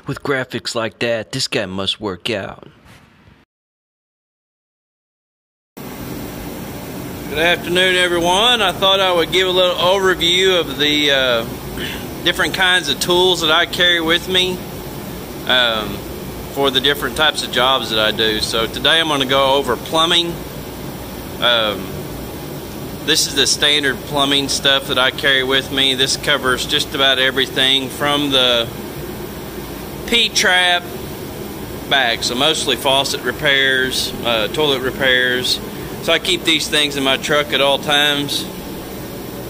With graphics like that, this guy must work out. Good afternoon, everyone. I thought I would give a little overview of the different kinds of tools that I carry with me for the different types of jobs that I do. So today I'm going to go over plumbing. This is the standard plumbing stuff that I carry with me. This covers just about everything from the P-trap back, so mostly faucet repairs, toilet repairs. So I keep these things in my truck at all times.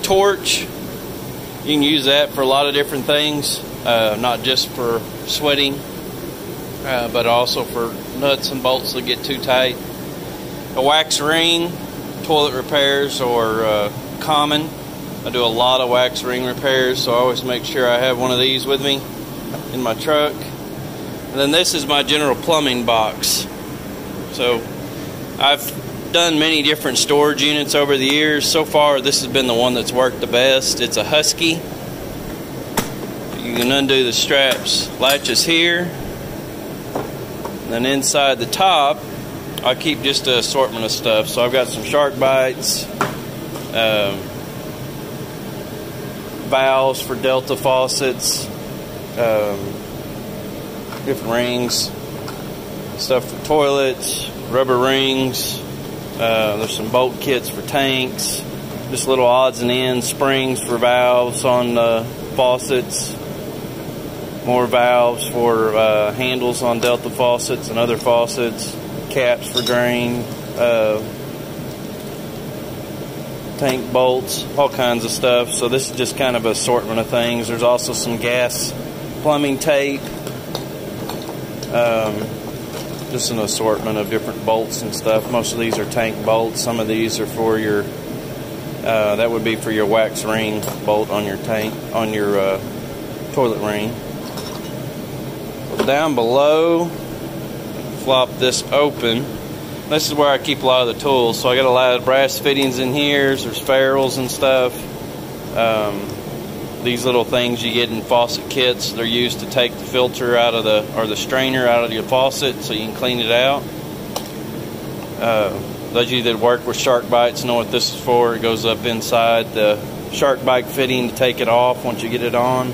Torch, you can use that for a lot of different things, not just for sweating, but also for nuts and bolts that get too tight. A wax ring, toilet repairs or common. I do a lot of wax ring repairs, so I always make sure I have one of these with me in my truck. And then this is my general plumbing box. So I've done many different storage units over the years. So far this has been the one that's worked the best. It's a Husky. You can undo the straps, latches here, and then inside the top I keep just an assortment of stuff. So I've got some shark bites, valves for Delta faucets, different rings, stuff for toilets, rubber rings. There's some bolt kits for tanks, just little odds and ends, springs for valves on faucets, more valves for handles on Delta faucets and other faucets, caps for drain, tank bolts, all kinds of stuff. So this is just kind of an assortment of things. There's also some gas plumbing tape, just an assortment of different bolts and stuff. Most of these are tank bolts. Some of these are for your that would be for your wax ring bolt on your tank, on your toilet ring. Down below, flop this open. This is where I keep a lot of the tools. So I got a lot of brass fittings in here. There's ferrules and stuff. These little things you get in faucet kits, they're used to take the filter out of the strainer out of your faucet so you can clean it out. Those of you that work with shark bites know what this is for. It goes up inside the shark bite fitting to take it off once you get it on.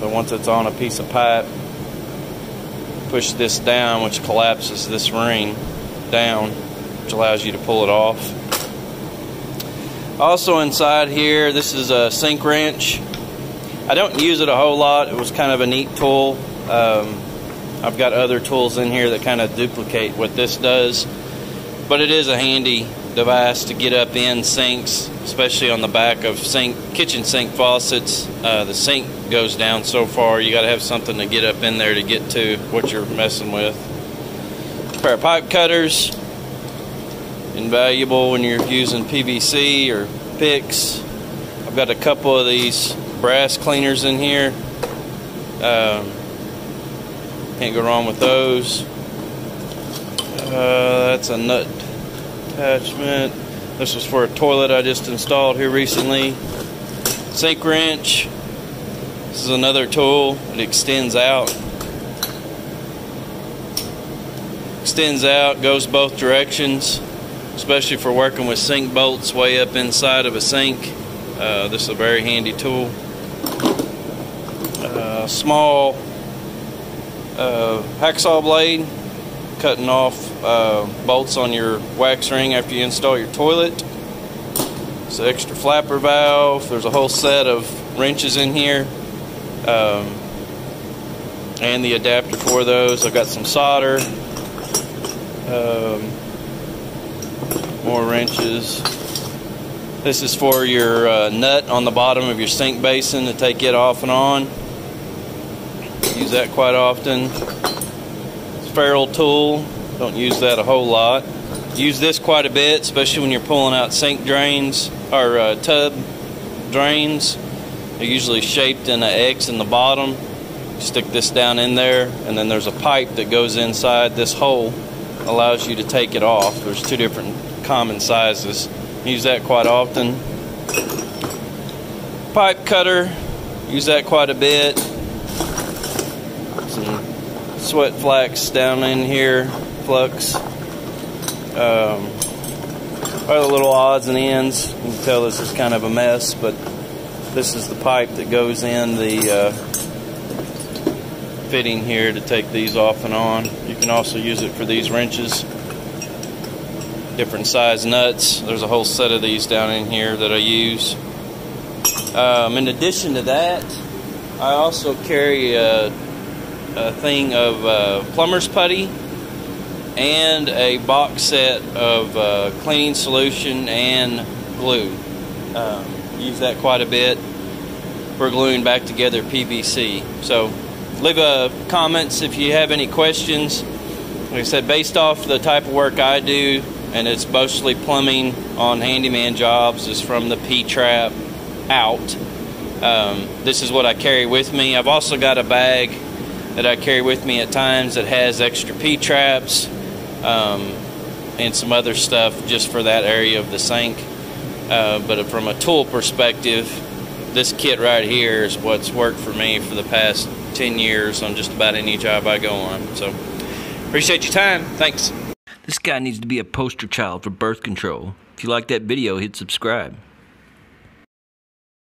But once it's on a piece of pipe, push this down, which collapses this ring down, which allows you to pull it off. Also inside here, this is a sink wrench. I don't use it a whole lot. It was kind of a neat tool. I've got other tools in here that kind of duplicate what this does, but it is a handy device to get up in sinks, especially on the back of kitchen sink faucets. The sink goes down so far, you got to have something to get up in there to get to what you're messing with. A pair of pipe cutters, invaluable when you're using PVC or picks. I've got a couple of these brass cleaners in here. Can't go wrong with those. That's a nut attachment. This was for a toilet I just installed here recently. Sink wrench. This is another tool. It extends out. Extends out, goes both directions, especially for working with sink bolts way up inside of a sink. This is a very handy tool. Small hacksaw blade, cutting off bolts on your wax ring after you install your toilet. It's an extra flapper valve. There's a whole set of wrenches in here, and the adapter for those. I've got some solder, more wrenches. This is for your nut on the bottom of your sink basin to take it off and on. Use that quite often. Ferrule tool, don't use that a whole lot. Use this quite a bit, especially when you're pulling out sink drains or tub drains. They're usually shaped in an X in the bottom. Stick this down in there, and then there's a pipe that goes inside this hole, allows you to take it off. There's two different common sizes. Use that quite often. Pipe cutter, use that quite a bit. some sweat flax down in here, flux. Are the little odds and ends. You can tell this is kind of a mess, but this is the pipe that goes in the fitting here to take these off and on. You can also use it for these wrenches. Different size nuts. There's a whole set of these down in here that I use. In addition to that, I also carry a thing of plumber's putty and a box set of cleaning solution and glue. Use that quite a bit for gluing back together PVC. So leave comments if you have any questions. Like I said, based off the type of work I do, and it's mostly plumbing on handyman jobs, is from the P-trap out. This is what I carry with me. I've also got a bag that I carry with me at times that has extra P-traps and some other stuff just for that area of the sink. But from a tool perspective, this kit right here is what's worked for me for the past 10 years on just about any job I go on. So appreciate your time. Thanks. This guy needs to be a poster child for birth control. If you like that video, hit subscribe.